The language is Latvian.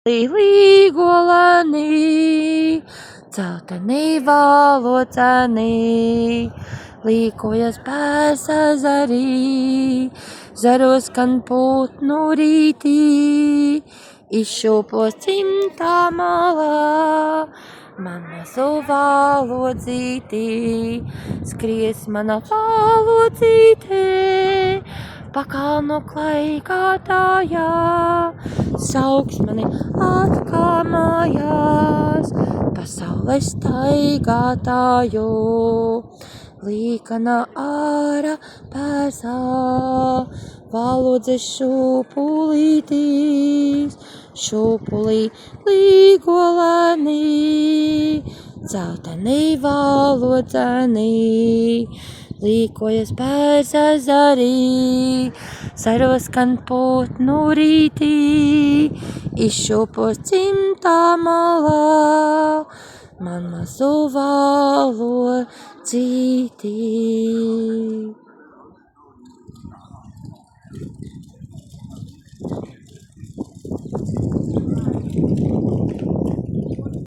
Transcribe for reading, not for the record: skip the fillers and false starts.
Līgolani, celteni valocani, līkojas pēc ezerī, zaros kan putnu rītī, izšūpos cimtā malā, mana valodzītī, skries mana valodzītē, pakalnu klaigātājā, sauks mani atkal mājās, pasaules staigātāju, līkana ārā pēsā, valodzes šūpulītīs, šūpulī līgolēnī, dzeltenī valodzēnī, līkojas pēc ezerī, zaros kan putnu rītī, izšūpos cimtā malā, man mazu valodzītī.